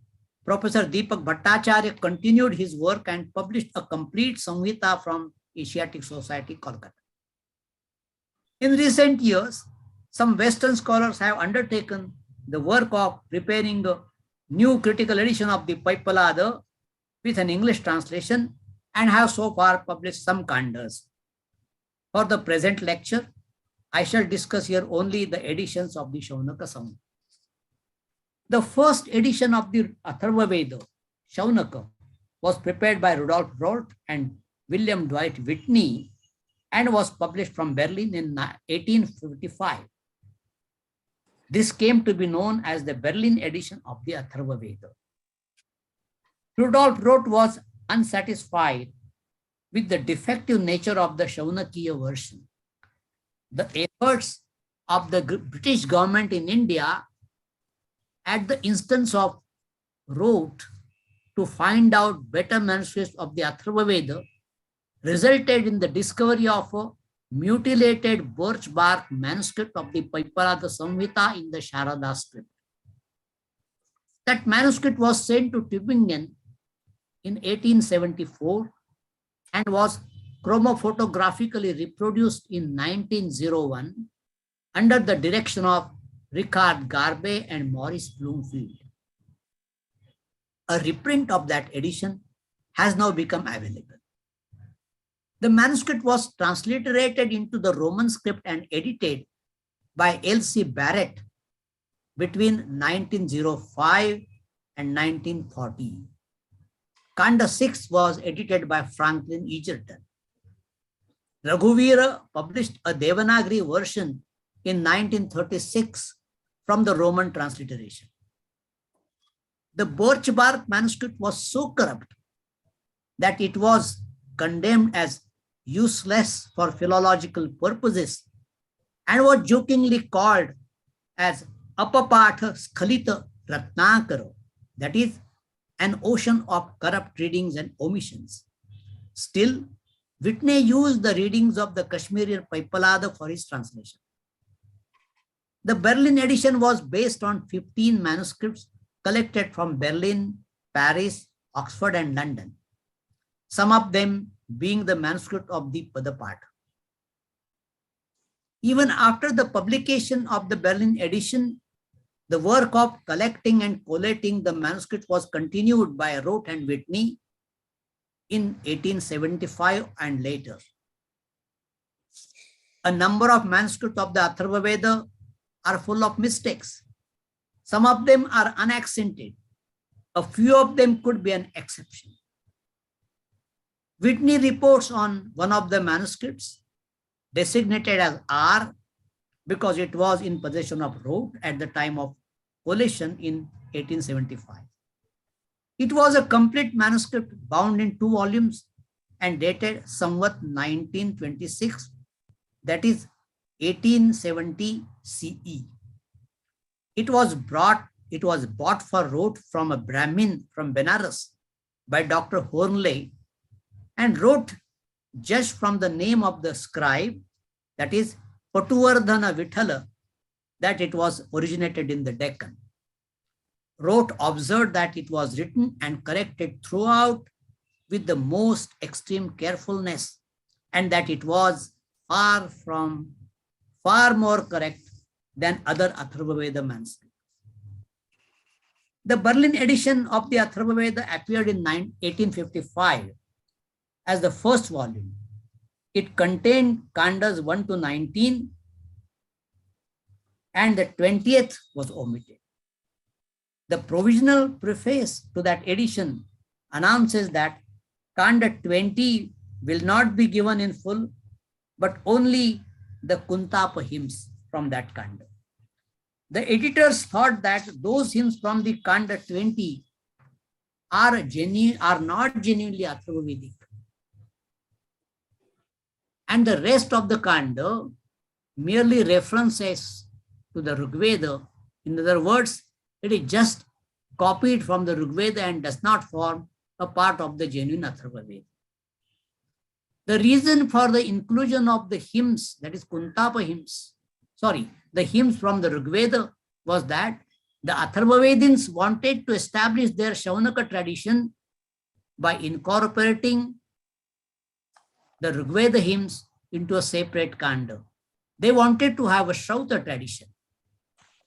Professor Deepak Bhattacharya, continued his work and published a complete Samhita from Asiatic Society, Kolkata. In recent years, some Western scholars have undertaken the work of preparing a new critical edition of the Paipalada with an English translation and have so far published some kandas. For the present lecture, I shall discuss here only the editions of the Shaunaka Samhita. The first edition of the Atharvaveda, Shaunaka, was prepared by Rudolf Roth and William Dwight Whitney and was published from Berlin in 1855. This came to be known as the Berlin edition of the Atharvaveda. Rudolf Roth was unsatisfied with the defective nature of the Shaunakiya version. The efforts of the British government in India, at the instance of Roth, to find out better manuscripts of the Atharvaveda resulted in the discovery of a mutilated birch bark manuscript of the Paipalada Samhita in the Sharada script. That manuscript was sent to Tübingen in 1874 and was chromophotographically reproduced in 1901 under the direction of Richard Garbe and Maurice Bloomfield. A reprint of that edition has now become available. The manuscript was transliterated into the Roman script and edited by L.C. Barrett between 1905 and 1940. Kanda 6 was edited by Franklin Egerton. Raghuvira published a Devanagari version in 1936 from the Roman transliteration. The birch bark manuscript was so corrupt that it was condemned as useless for philological purposes and was jokingly called as Apapatha Skhalita Ratnakaro, that is, an ocean of corrupt readings and omissions. Still, Whitney used the readings of the Kashmirian Paipalada for his translation. The Berlin edition was based on 15 manuscripts collected from Berlin, Paris, Oxford, and London, some of them being the manuscript of the Padapatha. Even after the publication of the Berlin edition, the work of collecting and collating the manuscript was continued by Roth and Whitney in 1875 and later. A number of manuscripts of the Atharvaveda are full of mistakes. Some of them are unaccented. A few of them could be an exception. Whitney reports on one of the manuscripts designated as R because it was in possession of Roth at the time of collation in 1875. It was a complete manuscript bound in 2 volumes and dated somewhat 1926, that is 1870 CE. It was bought for Roth from a Brahmin from Benares by Dr. Hornley, and Roth judged from the name of the scribe, that is Patuvardhana Vithala, that it was originated in the Deccan. Roth observed that it was written and corrected throughout with the most extreme carefulness, and that it was far more correct than other Atharvaveda manuscripts. The Berlin edition of the Atharvaveda appeared in 1855 as the first volume. It contained Kandas 1 to 19, and the 20th was omitted. The provisional preface to that edition announces that Kanda 20 will not be given in full, but only the Kuntapa hymns from that Kanda. The editors thought that those hymns from the Kanda 20 are not genuinely Atharvavedic, and the rest of the Kanda merely references to the Rigveda. In other words, it is just copied from the Rigveda and does not form a part of the genuine Atharvaveda. The reason for the inclusion of the hymns, that is Kuntapa hymns, the hymns from the Rigveda, was that the Atharvavedins wanted to establish their Shaunaka tradition by incorporating the Rigveda hymns into a separate Kanda. They wanted to have a Shrauta tradition.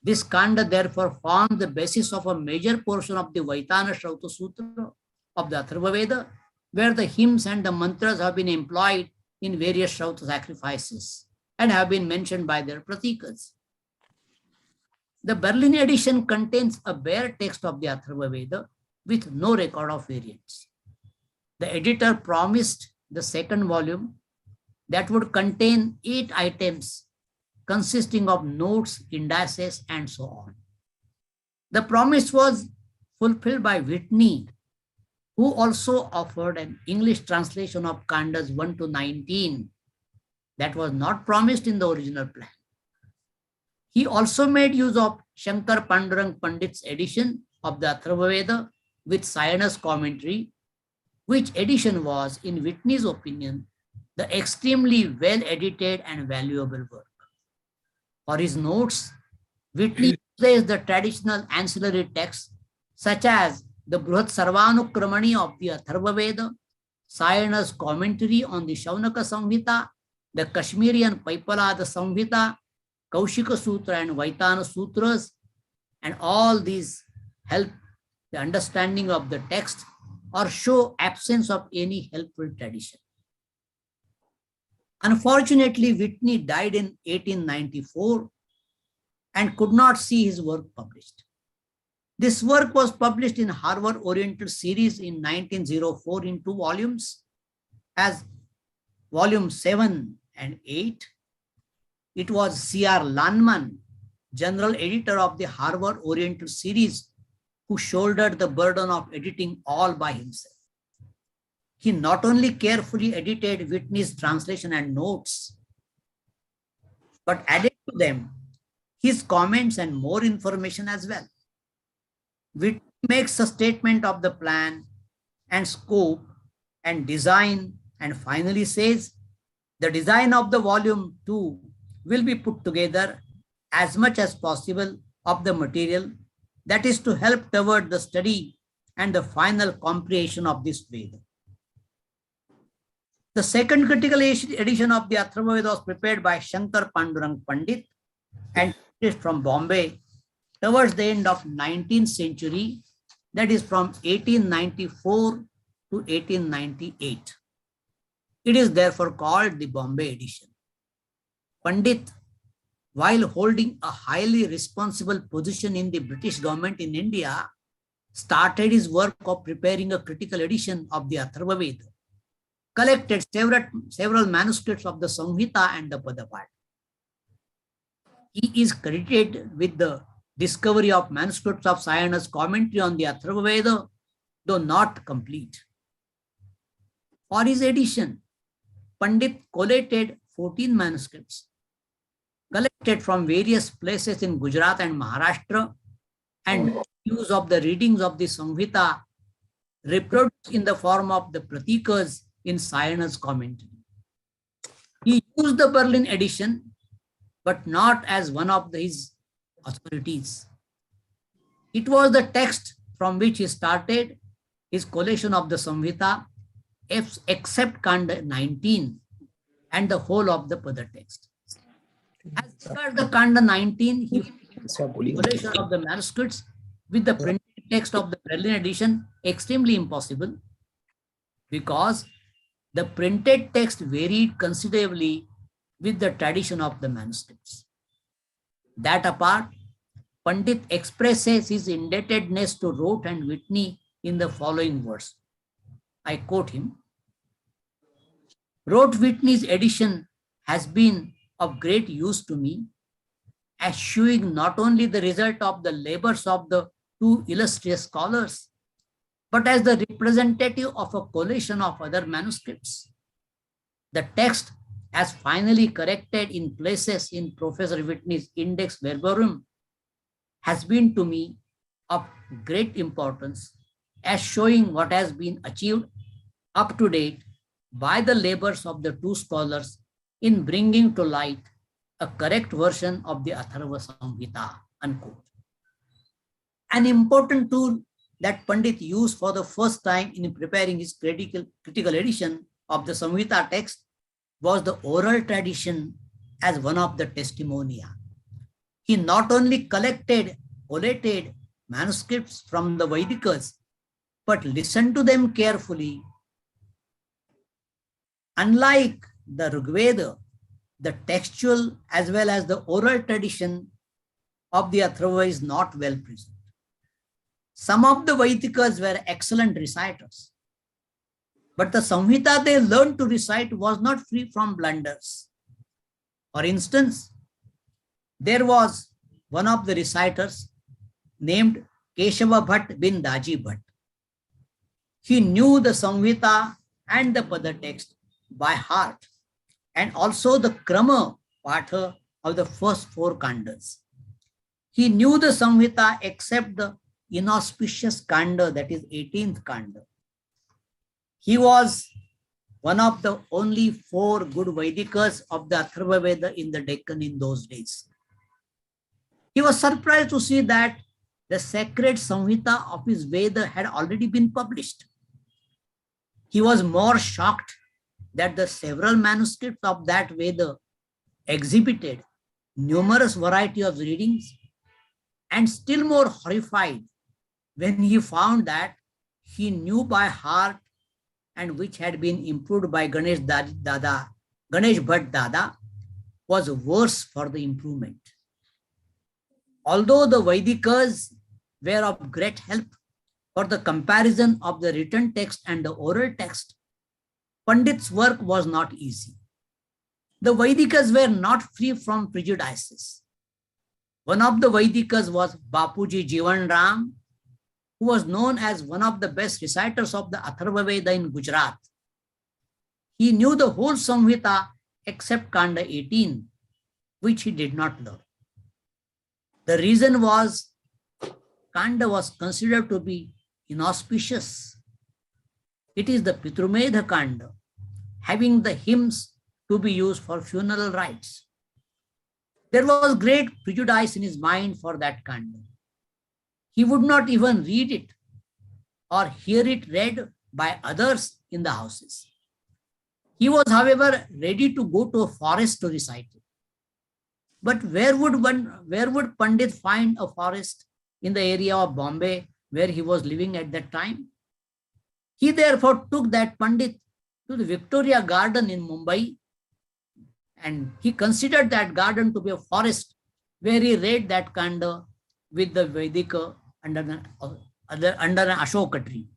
This Kanda therefore formed the basis of a major portion of the Vaitana Shrauta Sutra of the Atharvaveda, where the hymns and the mantras have been employed in various Shrauta sacrifices and have been mentioned by their pratikas. The Berlin edition contains a bare text of the Atharvaveda with no record of variants. The editor promised the second volume that would contain 8 items consisting of notes, indices, and so on. The promise was fulfilled by Whitney, who also offered an English translation of Kandas 1 to 19 that was not promised in the original plan. He also made use of Shankar Pandurang Pandit's edition of the Atharvaveda with Sayan's commentary, which edition was, in Whitney's opinion, the extremely well-edited and valuable work. For his notes, Whitney uses the traditional ancillary texts such as the Bruhat Sarvanukramani of the Atharvaveda, Sayana's commentary on the Shaunaka Samhita, the Kashmirian Paipalada Samhita, Kaushika Sutra and Vaitana Sutras, and all these help the understanding of the text or show absence of any helpful tradition. Unfortunately, Whitney died in 1894 and could not see his work published. This work was published in Harvard Oriental Series in 1904 in 2 volumes as volume 7 and 8. It was C.R. Lanman, general editor of the Harvard Oriental Series, who shouldered the burden of editing all by himself. He not only carefully edited Whitney's translation and notes, but added to them his comments and more information as well. Whitney makes a statement of the plan and scope and design, and finally says, the design of the volume 2 will be put together as much as possible of the material that is to help toward the study and the final comprehension of this Veda. The second critical edition of the Atharvaveda was prepared by Shankar Pandurang Pandit and published from Bombay towards the end of 19th century, that is from 1894 to 1898. It is therefore called the Bombay edition. Pandit, while holding a highly responsible position in the British government in India, started his work of preparing a critical edition of the Atharvaveda, collected several manuscripts of the Samhita and the Padapad. He is credited with the discovery of manuscripts of Sayana's commentary on the Atharvaveda, though not complete. For his edition, Pandit collated 14 manuscripts, collected from various places in Gujarat and Maharashtra, and use of the readings of the Samhita reproduced in the form of the Pratikas in Sayana's commentary. He used the Berlin edition, but not as one of his authorities. It was the text from which he started his collation of the Samhita, except Kanda 19 and the whole of the Pada text. As regards the Kanda 19, he collation of the manuscripts with the printed text of the Berlin edition extremely impossible, because the printed text varied considerably with the tradition of the manuscripts. That apart, Pandit expresses his indebtedness to Rote and Whitney in the following words. I quote him. Rote Whitney's edition has been of great use to me, as showing not only the result of the labors of the 2 illustrious scholars, but as the representative of a collation of other manuscripts. The text, as finally corrected in places in Professor Whitney's Index Verborum, has been to me of great importance, as showing what has been achieved up to date by the labors of the 2 scholars in bringing to light a correct version of the Atharva Samhita, unquote. An important tool that Pandit used for the first time in preparing his critical edition of the Samhita text was the oral tradition as one of the testimonia. He not only collated manuscripts from the Vedikas, but listened to them carefully. Unlike the Rigveda, the textual as well as the oral tradition of the Atharva is not well preserved. Some of the Vedikas were excellent reciters, but the Samhita they learned to recite was not free from blunders. For instance, there was one of the reciters named Keshava Bhatt bin Daji Bhatt. He knew the Samhita and the Pada text by heart, and also the Krama Patha of the first 4 Kandas. He knew the Samhita except the inauspicious Kanda, that is 18th Kanda. He was one of the only 4 good Vedikas of the Atharva Veda in the Deccan in those days. He was surprised to see that the sacred Samhita of his Veda had already been published. He was more shocked that the several manuscripts of that Veda exhibited numerous variety of readings, and still more horrified when he found that he knew by heart and which had been improved by Ganesh Bhatt Dada was worse for the improvement. Although the Vedikas were of great help for the comparison of the written text and the oral text, Pandit's work was not easy. The Vedikas were not free from prejudices. One of the Vedikas was Bapuji Jivan Ram, who was known as one of the best reciters of the Atharvaveda in Gujarat. He knew the whole Samhita except Kanda 18, which he did not learn. The reason was Kanda was considered to be inauspicious. It is the Pitrumedha Kanda, having the hymns to be used for funeral rites. There was great prejudice in his mind for that Kanda. He would not even read it or hear it read by others in the houses. He was, however, ready to go to a forest to recite it. But where would Pandit find a forest in the area of Bombay where he was living at that time? He therefore took that Pandit to the Victoria Garden in Mumbai, and he considered that garden to be a forest where he read that Kanda with the Vedika under an Ashoka tree.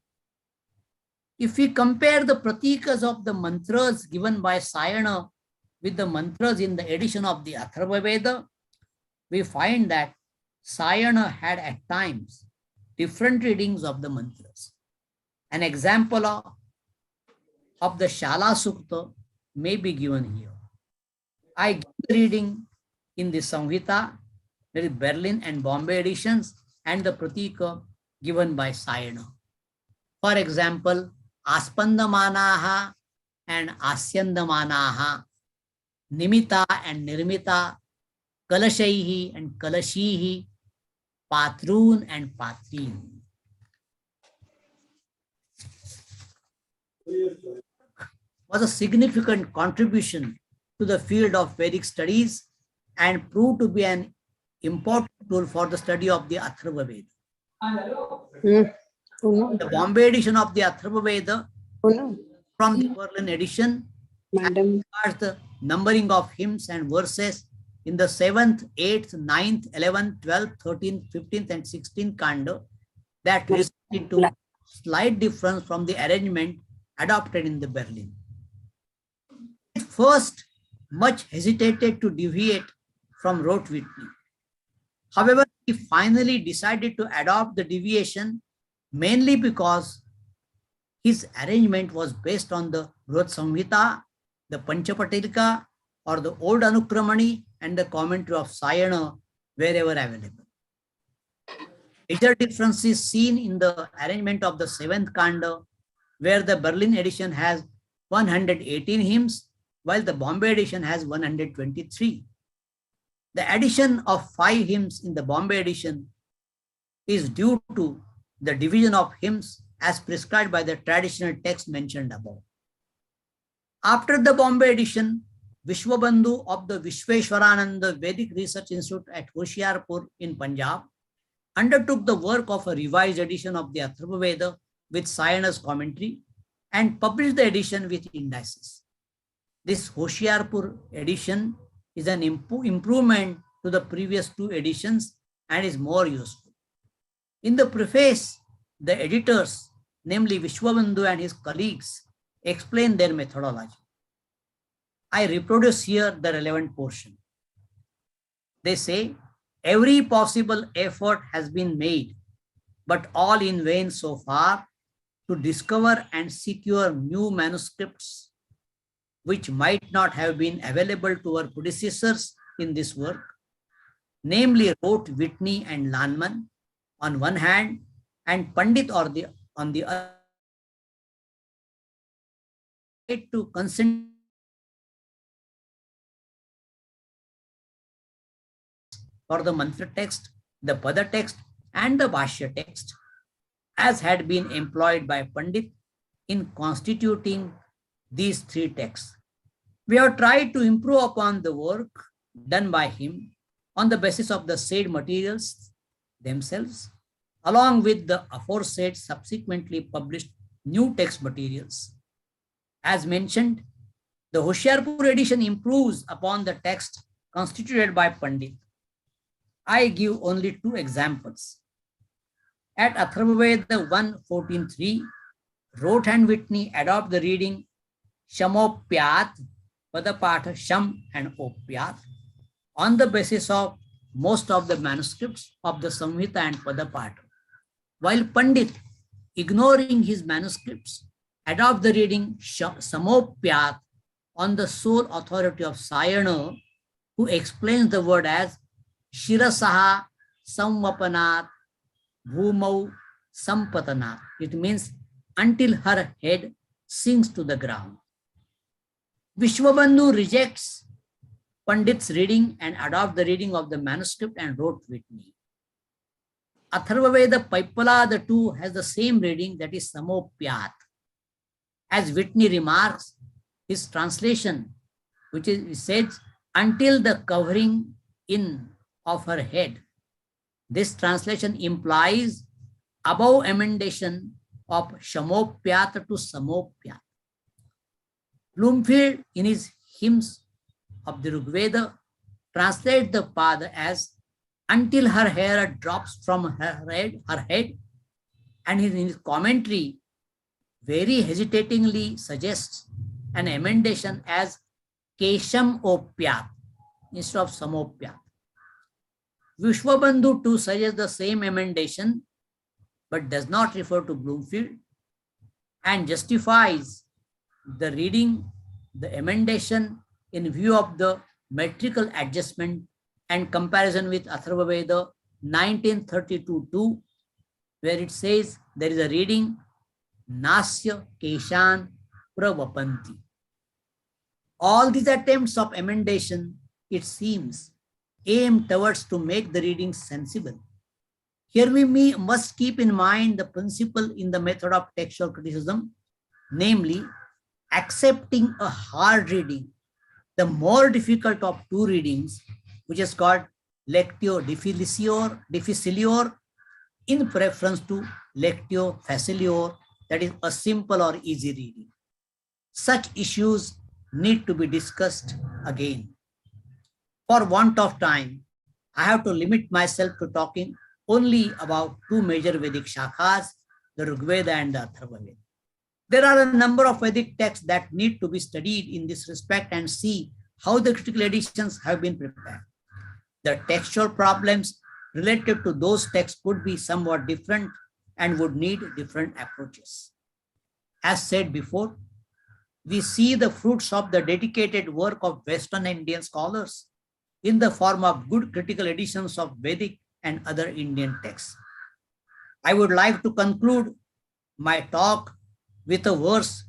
If we compare the pratikas of the mantras given by Sayana with the mantras in the edition of the Atharvaveda, we find that Sayana had at times different readings of the mantras. An example of the Shala Sukta may be given here. I give the reading in the Samhita, there is Berlin and Bombay editions, and the Pratika given by Sayana. For example, Aspandamanaha and Asyandamanaha, Nimita and Nirmita, Kalashaihi and Kalashihi, Patrun and Patrin. Was a significant contribution to the field of Vedic studies and proved to be an important tool for the study of the Atharvaveda. The Bombay edition of the Atharvaveda from the Berlin edition regards the numbering of hymns and verses in the 7th, 8th, 9th, 11th, 12th, 13th, 15th, and 16th Kanda that resulted into slight difference from the arrangement adopted in the Berlin. At first, much hesitated to deviate from Rote Whitney. However, he finally decided to adopt the deviation mainly because his arrangement was based on the Rote Samhita, the Panchapatirika, or the old Anukramani and the commentary of Sayana wherever available. Major differences seen in the arrangement of the 7th Kanda, where the Berlin edition has 118 hymns, while the Bombay edition has 123. The addition of 5 hymns in the Bombay edition is due to the division of hymns as prescribed by the traditional text mentioned above. After the Bombay edition, Vishwabandhu of the Vishweshwarananda Vedic Research Institute at Hoshiarpur in Punjab undertook the work of a revised edition of the Atharvaveda with Sayana's commentary and published the edition with indices. This Hoshiarpur edition is an improvement to the previous 2 editions and is more useful. In the preface, the editors, namely Vishwabandhu and his colleagues, explain their methodology. I reproduce here the relevant portion. They say, every possible effort has been made, but all in vain so far, to discover and secure new manuscripts which might not have been available to our predecessors in this work, namely Rote, Whitney, and Lanman on one hand, and Pandit on the other, to consent for the mantra text, the pada text, and the bhashya text, as had been employed by Pandit in constituting these 3 texts. We have tried to improve upon the work done by him on the basis of the said materials themselves, along with the aforesaid subsequently published new text materials. As mentioned, the Hoshiarpur edition improves upon the text constituted by Pandit. I give only two examples. At Atharvaveda 1.14.3, Rote and Whitney adopt the reading Shamopyat, Padapatha Sham and Opyat on the basis of most of the manuscripts of the Samhita and Padapatha, while Pandit, ignoring his manuscripts, adopt the reading Samopyat on the sole authority of Sayana, who explains the word as Shirasaha Samvapanat Bhumau Sampatanat. It means until her head sinks to the ground. Vishwabandhu rejects Pandit's reading and adopts the reading of the manuscript and wrote Whitney. Atharvaveda Paipala 2 has the same reading, that is Samopyat. As Whitney remarks, his translation, which is, he says, until the covering in of her head. This translation implies above emendation of Shamopyat to Samopyat. Bloomfield, in his hymns of the Rigveda, translates the pada as until her hair drops from her head, and in his commentary very hesitatingly suggests an emendation as Kesham Opyat instead of Samopyat. Vishwabandhu too suggests the same emendation but does not refer to Bloomfield and justifies the reading, the emendation in view of the metrical adjustment and comparison with Atharvaveda 1932-2, where it says there is a reading Nasya Keshan Pravapanti. All these attempts of emendation, it seems, aim towards to make the reading sensible. Here we must keep in mind the principle in the method of textual criticism, namely accepting a hard reading, the more difficult of two readings, which is called lectio difficilior in preference to lectio facilior, that is a simple or easy reading. Such issues need to be discussed again. For want of time, I have to limit myself to talking only about two major Vedic shakhas, the Rigveda and the Atharvaveda. There are a number of Vedic texts that need to be studied in this respect and see how the critical editions have been prepared. The textual problems related to those texts could be somewhat different and would need different approaches. As said before, we see the fruits of the dedicated work of Western Indian scholars in the form of good critical editions of Vedic and other Indian texts. I would like to conclude my talk with a verse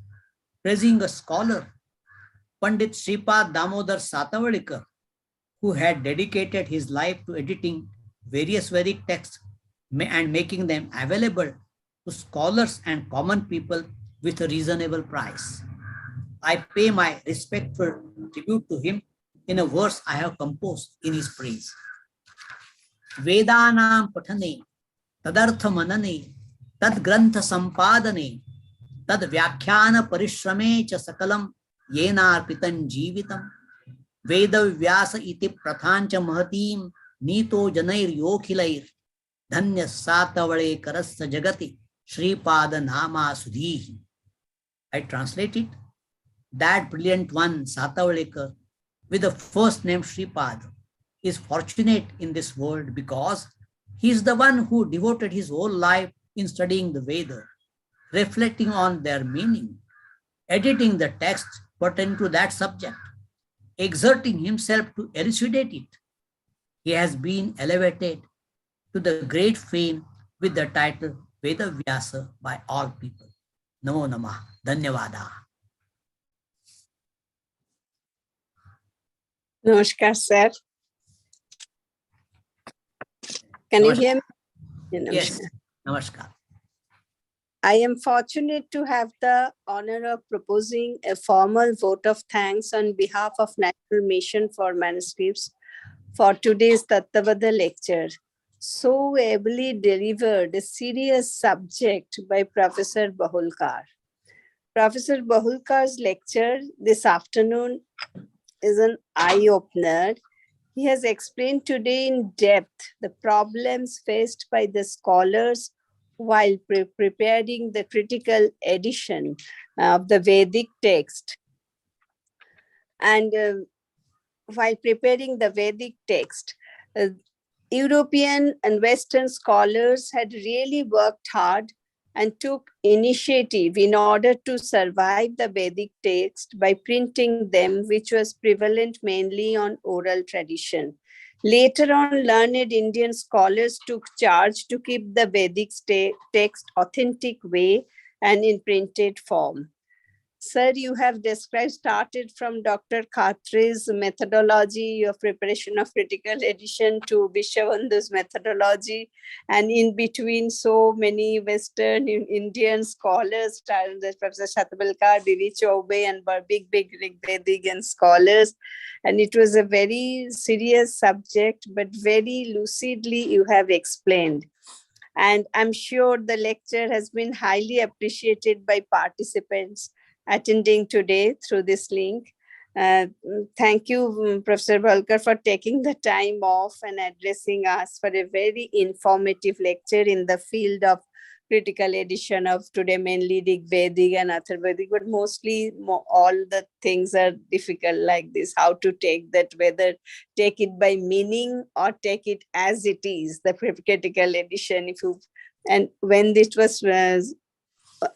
praising a scholar, Pandit Sripad Damodar Satavalikar, who had dedicated his life to editing various Vedic texts and making them available to scholars and common people with a reasonable price. I pay my respectful tribute to him in a verse I have composed in his praise. Vedanam pathane, tadartha manane, tad grantha sampadane, tad vyakhyana parishrame cha sakalam yenarpitan jeevitam, Veda Vyasa iti prathancha mahatim nito janair yokhilair, dhanya satavale karassa jagati Sripada nama sudhihi. I translate it. That brilliant one, Satavalekar, with the first name Sripad, is fortunate in this world because he is the one who devoted his whole life in studying the Veda, reflecting on their meaning, editing the text pertaining to that subject, exerting himself to elucidate it. He has been elevated to the great fame with the title Veda Vyasa by all people. Namo Namah. Dhanyavada. Namaskar, sir. Can you hear me? Yes. Namaskar. I am fortunate to have the honor of proposing a formal vote of thanks on behalf of National Mission for Manuscripts for today's Tattvabodha lecture, so ably delivered a serious subject by Professor Bahulkar. Professor Bahulkar's lecture this afternoon is an eye-opener. He has explained today in depth the problems faced by the scholars while preparing the critical edition of the Vedic text. And while preparing the Vedic text, European and Western scholars had really worked hard and took initiative in order to survive the Vedic text by printing them, which was prevalent mainly on oral tradition. Later on, learned Indian scholars took charge to keep the Vedic text authentic way and in printed form. Sir, you have described, started from Dr. Khatre's methodology of preparation of critical edition to Vishwabandhu's methodology, and in between so many Western Indian scholars, Professor Tattavobodha, Bibi Chaube, and big Vedic scholars. And it was a very serious subject, but very lucidly you have explained. And I'm sure the lecture has been highly appreciated by participants attending today through this link. Thank you, Professor Bahulkar, for taking the time off and addressing us for a very informative lecture in the field of critical edition of today, mainly Rig Vedic and Atharvavedic, but mostly all the things are difficult like this, how to take that, whether take it by meaning or take it as it is, the critical edition. And when this was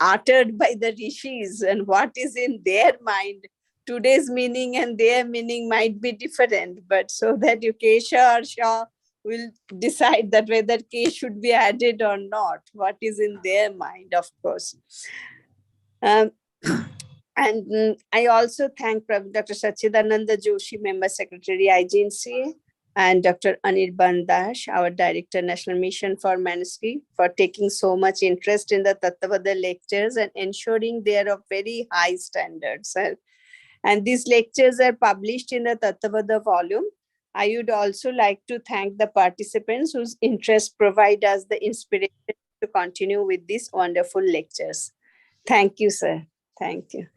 uttered by the rishis and what is in their mind, today's meaning and their meaning might be different, but so that you Kesha or Shah will decide that whether K should be added or not, what is in their mind, of course. And I also thank Dr. Sachchidanand Joshi, Member Secretary, IGNCA, and Dr. Anirban Dash, our Director, National Mission for Manuscript, for taking so much interest in the Tattvabodha lectures and ensuring they are of very high standards. And these lectures are published in the Tattvabodha volume. I would also like to thank the participants whose interest provide us the inspiration to continue with these wonderful lectures. Thank you, sir. Thank you.